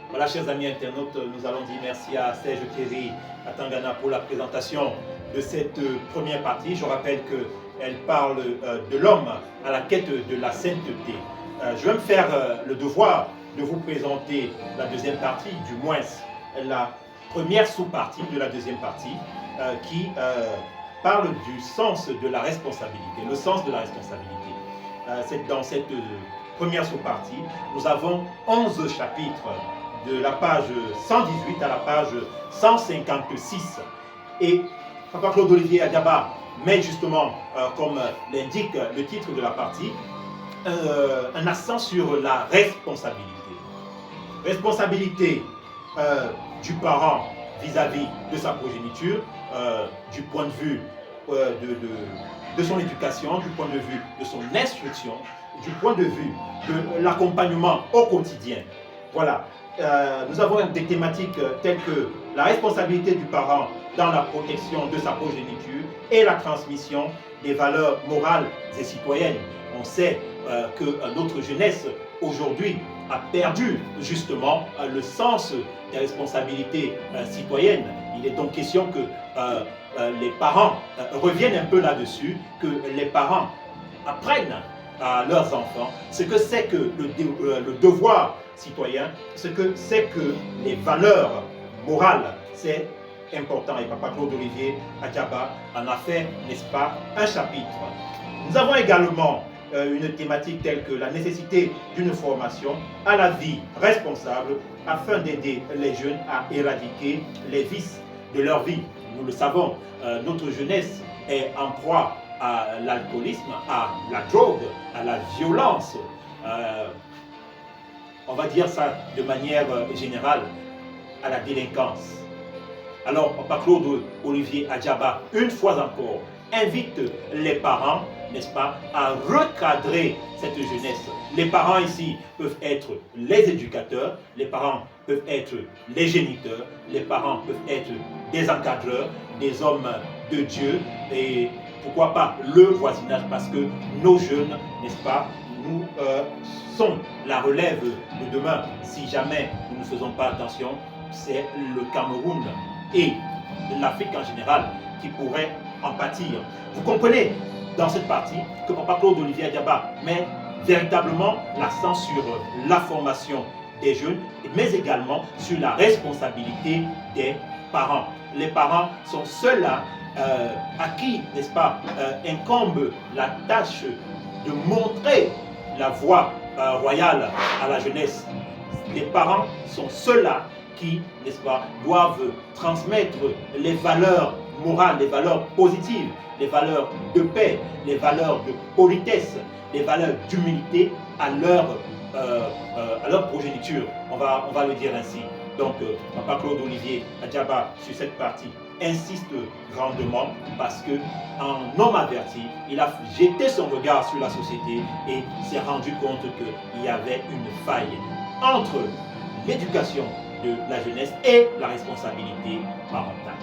Voilà, chers amis internautes, nous allons dire merci à Serge Thierry à Tangana pour la présentation de cette première partie. Je rappelle qu'elle parle de l'homme à la quête de la sainteté. Je vais me faire le devoir de vous présenter la deuxième partie, du moins la première sous-partie de la deuxième partie, qui parle du sens de la responsabilité, le sens de la responsabilité. Dans cette première sous-partie, nous avons 11 chapitres de la page 118 à la page 156. Et Papa Claude-Olivier Adiaba met justement, comme l'indique le titre de la partie, un accent sur la responsabilité. Responsabilité du parent vis-à-vis de sa progéniture, du point de vue de son éducation, du point de vue de son instruction, du point de vue de l'accompagnement au quotidien. Voilà. Nous avons des thématiques telles que la responsabilité du parent dans la protection de sa progéniture et la transmission des valeurs morales et citoyennes. On sait que notre jeunesse aujourd'hui a perdu justement le sens des responsabilités citoyennes. Il est donc question que les parents reviennent un peu là-dessus, que les parents apprennent à leurs enfants ce que c'est que le devoir citoyen, ce que c'est que les valeurs morales. C'est important et Papa Claude-Olivier Adiaba en a fait, n'est-ce pas, un chapitre. Nous avons également une thématique telle que la nécessité d'une formation à la vie responsable afin d'aider les jeunes à éradiquer les vices de leur vie. Nous le savons, notre jeunesse est en proie à l'alcoolisme, à la drogue, à la violence. On va dire ça de manière générale, à la délinquance. Alors, Papa Claude-Olivier Adiaba, une fois encore, invite les parents, n'est-ce pas, à recadrer cette jeunesse. Les parents ici peuvent être les éducateurs, les parents peuvent être les géniteurs, les parents peuvent être des encadreurs, des hommes de Dieu et pourquoi pas le voisinage, parce que nos jeunes, n'est-ce pas, nous sont la relève de demain. Si jamais nous ne faisons pas attention, c'est le Cameroun et l'Afrique en général qui pourrait en pâtir. Vous comprenez dans cette partie que Papa Claude-Olivier Adiaba met véritablement l'accent sur la formation des jeunes, mais également sur la responsabilité des parents. Les parents sont ceux-là à qui, n'est-ce pas, incombe la tâche de montrer la voie royale à la jeunesse. Les parents sont ceux-là qui, n'est-ce pas, doivent transmettre les valeurs morales, les valeurs positives, les valeurs de paix, les valeurs de politesse, les valeurs d'humilité à leur progéniture. On va le dire ainsi. Donc, Papa Claude-Olivier Adiaba, sur cette partie, insiste grandement parce qu'en homme averti, il a jeté son regard sur la société et s'est rendu compte qu'il y avait une faille entre l'éducation de la jeunesse et la responsabilité parentale.